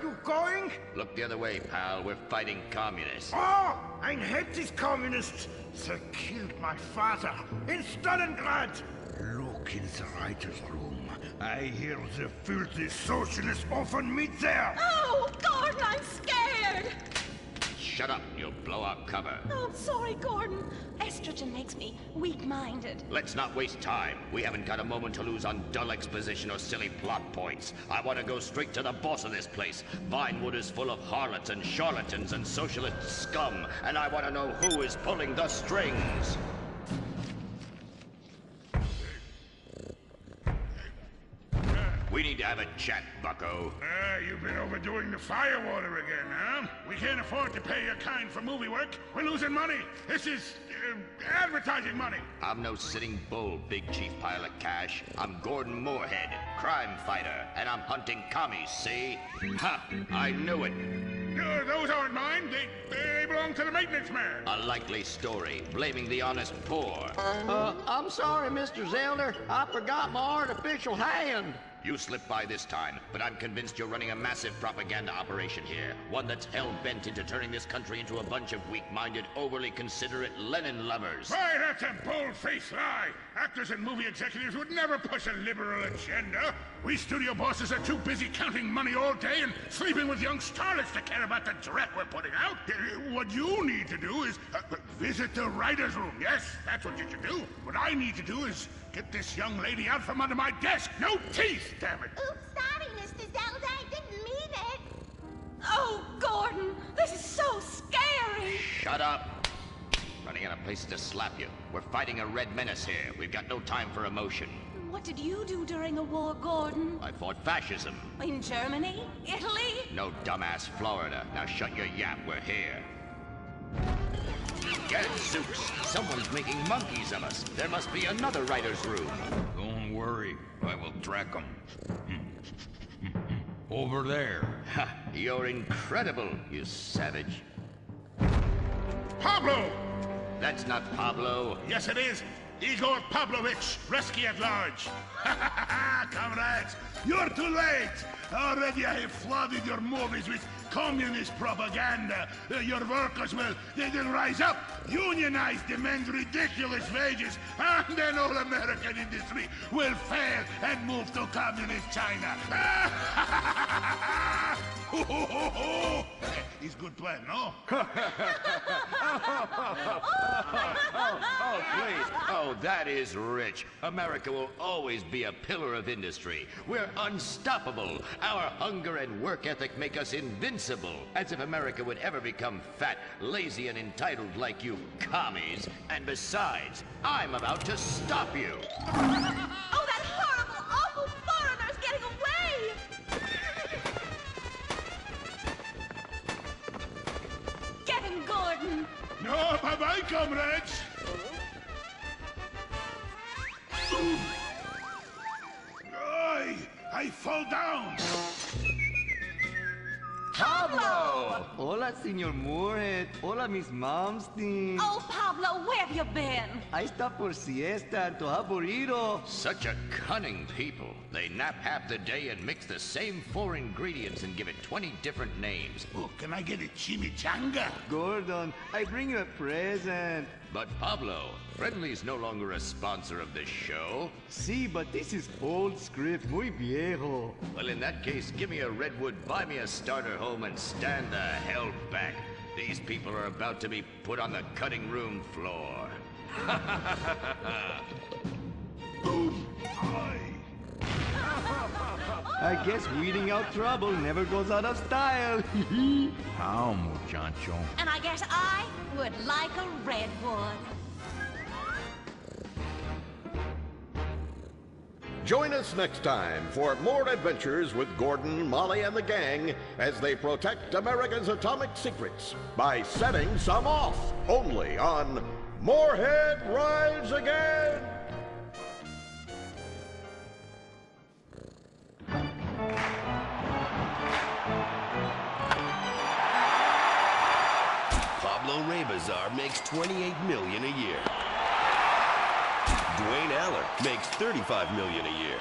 you going? Look the other way, pal. We're fighting communists. Oh, I hate these communists. They killed my father in Stalingrad. Look in the writer's room. I hear the filthy socialists often meet there. Oh, Gordon, I'm scared. Shut up, you'll blow our cover. Oh, I'm sorry, Gordon. Estrogen makes me weak-minded. Let's not waste time. We haven't got a moment to lose on dull exposition or silly plot points. I want to go straight to the boss of this place. Vinewood is full of harlots and charlatans and socialist scum, and I want to know who is pulling the strings. We need to have a chat, bucko. You've been overdoing the firewater again, huh? We can't afford to pay your kind for movie work. We're losing money. This is advertising money. I'm no sitting bull, big chief pile of cash. I'm Gordon Moorhead, crime fighter, and I'm hunting commies, see? Ha! I knew it. Those aren't mine. They belong to the maintenance man. A likely story, blaming the honest poor. I'm sorry, Mr. Zelder. I forgot my artificial hand. You slipped by this time, but I'm convinced you're running a massive propaganda operation here. One that's hell-bent into turning this country into a bunch of weak-minded, overly considerate Lenin lovers. Why, that's a bold-faced lie. Actors and movie executives would never push a liberal agenda. We studio bosses are too busy counting money all day and sleeping with young starlets to care about the dreck we're putting out. What you need to do is visit the writer's room. Yes, that's what you should do. What I need to do is get this young lady out from under my desk. No teeth, damn it. Oops, sorry, Mr. Zelda. I didn't mean it. Oh, Gordon, this is so scary. Shut up. Running out of places to slap you. We're fighting a red menace here. We've got no time for emotion. What did you do during a war, Gordon? I fought fascism. In Germany? Italy? No dumbass Florida. Now shut your yap. We're here. Get Zeus! Someone's making monkeys of us. There must be another writer's room. Don't worry. I will track them. Over there. Ha! You're incredible, you savage. Pablo! That's not Pablo. Yes, it is. Igor Pavlovich, rescue at large. Comrades, you're too late. Already I have flooded your movies with communist propaganda. Your workers they'll rise up, unionize, demand ridiculous wages, and then all American industry will fail and move to communist China. It's a good plan, no? Oh, please. Oh, that is rich. America will always be a pillar of industry. We're unstoppable. Our hunger and work ethic make us invincible. As if America would ever become fat, lazy, and entitled like you commies. And besides, I'm about to stop you. Oh, that horrible, awful foreigner's getting away! Get him, Gordon! No, bye-bye, comrades. I fall down. Pablo! Hola, Senor Moorhead. Hola, Miss Malmsteen. Oh, Pablo, where have you been? I stopped for siesta to have burrito. Such a cunning people. They nap half the day and mix the same 4 ingredients and give it 20 different names. Oh, can I get a chimichanga? Gordon, I bring you a present. But Pablo, Friendly's no longer a sponsor of this show. Sí, but this is old script, muy viejo. Well, in that case, give me a redwood, buy me a starter home, and stand the hell back. These people are about to be put on the cutting room floor. Boom! I guess weeding out trouble never goes out of style. How, muchacho? And I guess I would like a redwood. Join us next time for more adventures with Gordon, Molly, and the gang as they protect America's atomic secrets by setting some off, only on Moorhead Rides Again! Pablo Rebazar makes $28 million a year. Dwayne Aller makes $35 million a year.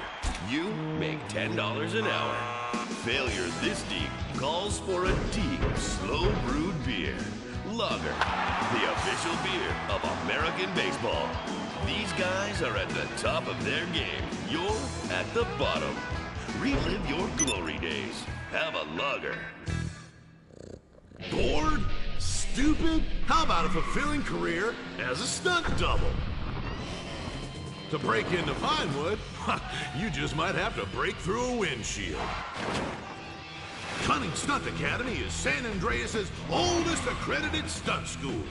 You make $10 an hour. Failure this deep calls for a deep, slow-brewed beer. Lager, the official beer of American baseball. These guys are at the top of their game. You're at the bottom. Relive your glory days. Have a lager. Bored? Stupid? How about a fulfilling career as a stunt double? To break into Vinewood, you just might have to break through a windshield. Cunning Stunt Academy is San Andreas' oldest accredited stunt school.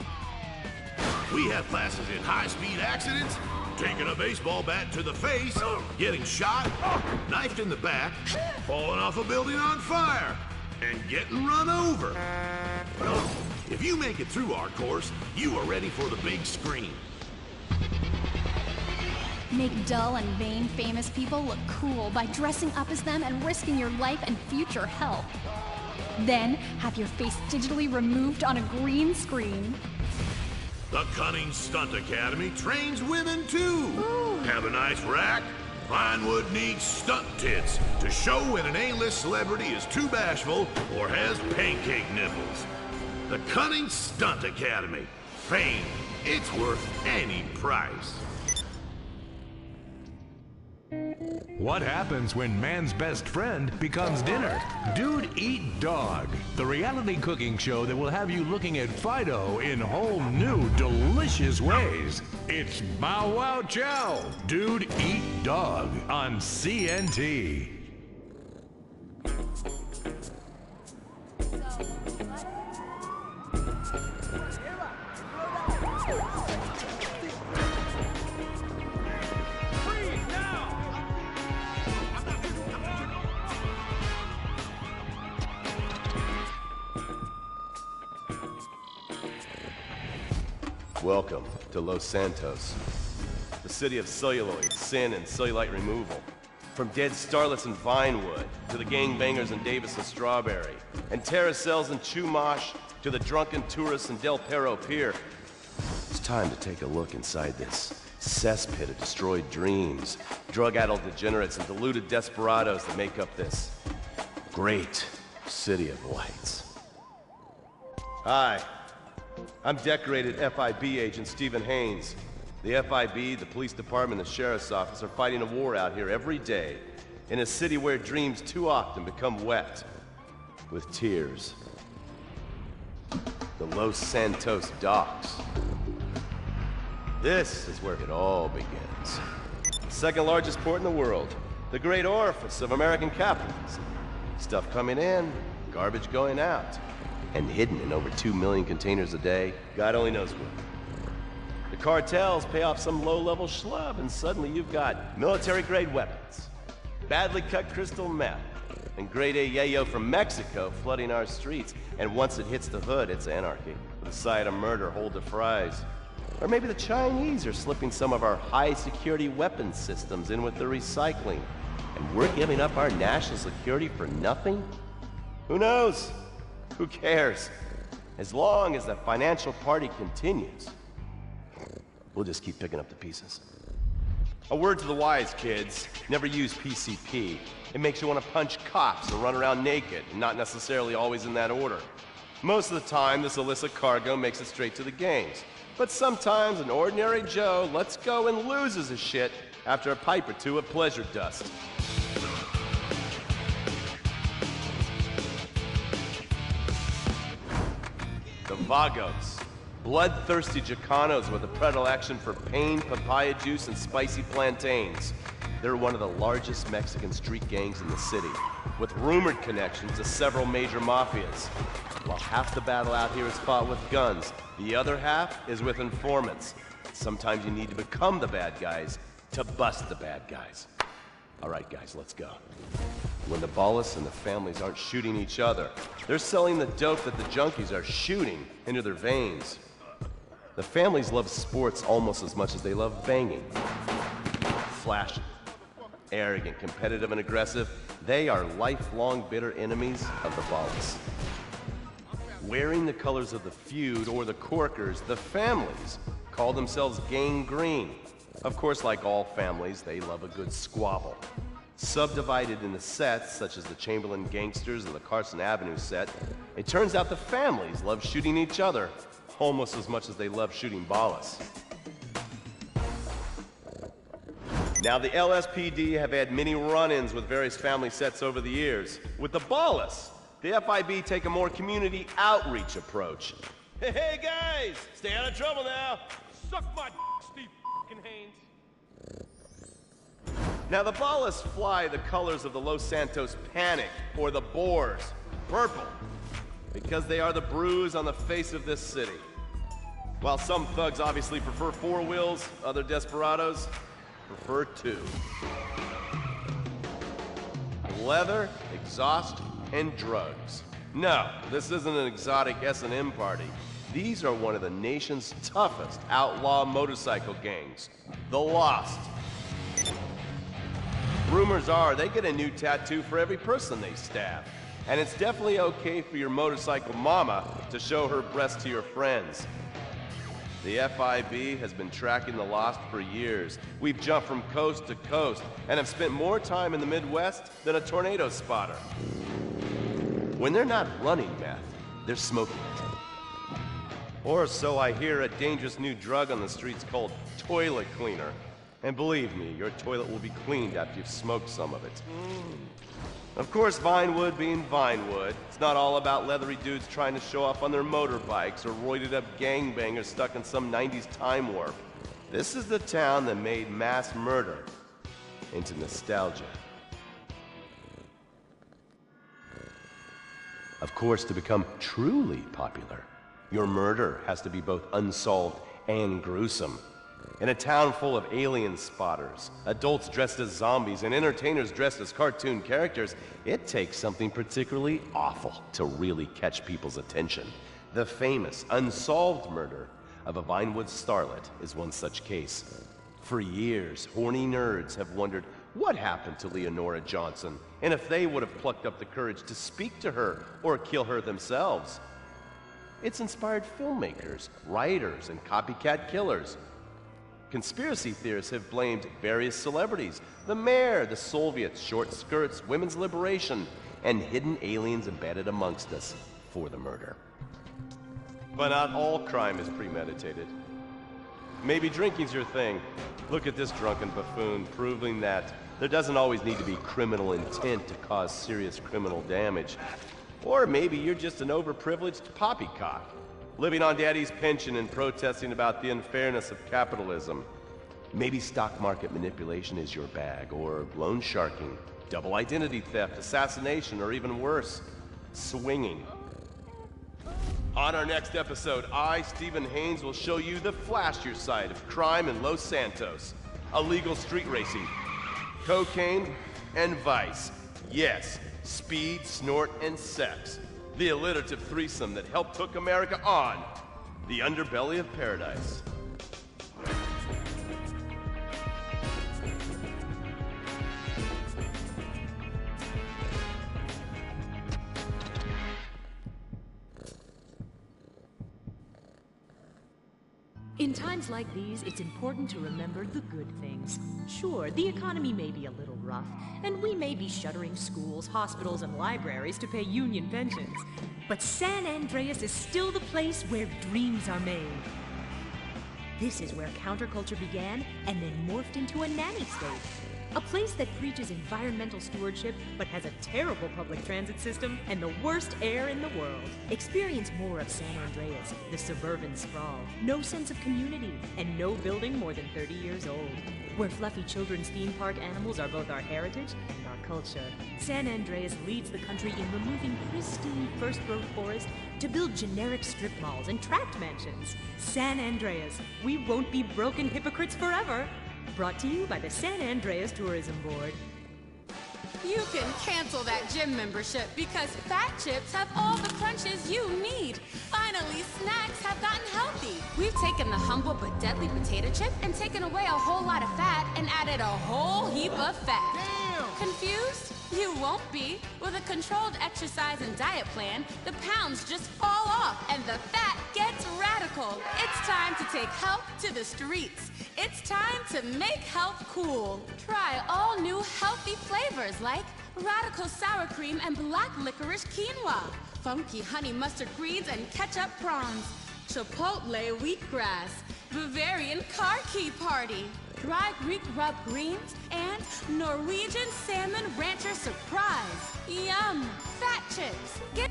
We have classes in high-speed accidents, taking a baseball bat to the face, getting shot, knifed in the back, falling off a building on fire, and getting run over. If you make it through our course, you are ready for the big screen. Make dull and vain famous people look cool by dressing up as them and risking your life and future health. Then, have your face digitally removed on a green screen. The Cunning Stunt Academy trains women too. Ooh. Have a nice rack? Vinewood needs stunt tits to show when an A-list celebrity is too bashful or has pancake nipples. The Cunning Stunt Academy. Fame. It's worth any price. What happens when man's best friend becomes dinner? Dude Eat Dog, the reality cooking show that will have you looking at Fido in whole new, delicious ways. It's Bow Wow Chow, Dude Eat Dog on CNT. Welcome to Los Santos, the city of celluloid, sin, and cellulite removal. From dead starlets in Vinewood, to the gangbangers in Davis and Strawberry, and terracels in Chumash, to the drunken tourists in Del Perro Pier. It's time to take a look inside this cesspit of destroyed dreams, drug-addled degenerates, and deluded desperados that make up this great city of lights. Hi. I'm decorated FIB agent Stephen Haynes. The FIB, the police department, and the sheriff's office are fighting a war out here every day in a city where dreams too often become wet with tears. The Los Santos docks. This is where it all begins. The second largest port in the world. The great orifice of American capitalism. Stuff coming in, garbage going out. And hidden in over 2 million containers a day, God only knows where. The cartels pay off some low-level schlub, and suddenly you've got military-grade weapons, badly cut crystal meth, and grade A yayo from Mexico flooding our streets. And once it hits the hood, it's anarchy, with a side of murder hold to fries. Or maybe the Chinese are slipping some of our high-security weapons systems in with the recycling, and we're giving up our national security for nothing? Who knows? Who cares? As long as the financial party continues, we'll just keep picking up the pieces. A word to the wise, kids. Never use PCP. It makes you want to punch cops or run around naked, and not necessarily always in that order. Most of the time, this illicit cargo makes it straight to the gangs. But sometimes an ordinary Joe lets go and loses his shit after a pipe or two of pleasure dust. The Vagos, bloodthirsty Chicanos with a predilection for pain, papaya juice, and spicy plantains. They're one of the largest Mexican street gangs in the city, with rumored connections to several major mafias. While half the battle out here is fought with guns, the other half is with informants. Sometimes you need to become the bad guys to bust the bad guys. All right, guys, let's go. When the ballas and the families aren't shooting each other, they're selling the dope that the junkies are shooting into their veins. The families love sports almost as much as they love banging. Flashy, arrogant, competitive, and aggressive, they are lifelong bitter enemies of the ballas. Wearing the colors of the feud or the corkers, the families call themselves Gang Green. Of course, like all families, they love a good squabble. Subdivided into sets, such as the Chamberlain Gangsters and the Carson Avenue set, it turns out the families love shooting each other almost as much as they love shooting Ballas. Now, the LSPD have had many run-ins with various family sets over the years. With the Ballas, the FIB take a more community outreach approach. Hey guys, stay out of trouble now. Suck my Steve Haynes. Now, the Ballas fly the colors of the Los Santos Panic, or the Boers, purple, because they are the bruise on the face of this city. While some thugs obviously prefer 4 wheels, other desperados prefer 2. Leather, exhaust, and drugs. No, this isn't an exotic S&M party. These are one of the nation's toughest outlaw motorcycle gangs, the Lost. Rumors are they get a new tattoo for every person they stab. And it's definitely okay for your motorcycle mama to show her breasts to your friends. The FIB has been tracking the Lost for years. We've jumped from coast to coast and have spent more time in the Midwest than a tornado spotter. When they're not running meth, they're smoking it. Or so I hear, a dangerous new drug on the streets called toilet cleaner. And believe me, your toilet will be cleaned after you've smoked some of it. Of course, Vinewood being Vinewood, it's not all about leathery dudes trying to show off on their motorbikes or roided up gangbangers stuck in some 90s time warp. This is the town that made mass murder into nostalgia. Of course, to become truly popular, your murder has to be both unsolved and gruesome. In a town full of alien spotters, adults dressed as zombies, and entertainers dressed as cartoon characters, it takes something particularly awful to really catch people's attention. The famous, unsolved murder of a Vinewood starlet is one such case. For years, horny nerds have wondered what happened to Leonora Johnson, and if they would have plucked up the courage to speak to her or kill her themselves. It's inspired filmmakers, writers, and copycat killers. Conspiracy theorists have blamed various celebrities, the mayor, the Soviets, short skirts, women's liberation, and hidden aliens embedded amongst us for the murder. But not all crime is premeditated. Maybe drinking's your thing. Look at this drunken buffoon, proving that there doesn't always need to be criminal intent to cause serious criminal damage. Or maybe you're just an overprivileged poppycock, living on daddy's pension and protesting about the unfairness of capitalism. Maybe stock market manipulation is your bag, or loan sharking, double identity theft, assassination, or even worse, swinging. On our next episode, I, Stephen Haynes, will show you the flashier side of crime in Los Santos. Illegal street racing, cocaine, and vice. Yes, speed, snort, and sex. The alliterative threesome that helped hook America on the underbelly of paradise. In times like these, it's important to remember the good things. Sure, the economy may be a little rough, and we may be shuttering schools, hospitals, and libraries to pay union pensions. But San Andreas is still the place where dreams are made. This is where counterculture began and then morphed into a nanny state. A place that preaches environmental stewardship but has a terrible public transit system and the worst air in the world. Experience more of San Andreas, the suburban sprawl. No sense of community and no building more than 30 years old. Where fluffy children's theme park animals are both our heritage and our culture. San Andreas leads the country in removing pristine first-growth forest to build generic strip malls and tract mansions. San Andreas, we won't be broken hypocrites forever. Brought to you by the San Andreas Tourism Board. You can cancel that gym membership because Fat Chips have all the crunches you need. Finally, snacks have gotten healthy. We've taken the humble but deadly potato chip and taken away a whole lot of fat and added a whole heap of fat. Damn! Confused? You won't be. With a controlled exercise and diet plan, the pounds just fall off and the fat gets wrapped. radical. It's time to take health to the streets. It's time to make health cool. Try all new healthy flavors like radical sour cream and black licorice quinoa, funky honey mustard greens and ketchup prawns, chipotle wheatgrass, Bavarian car key party, dry Greek rub greens, and Norwegian salmon rancher surprise. Yum! Fat chips. Get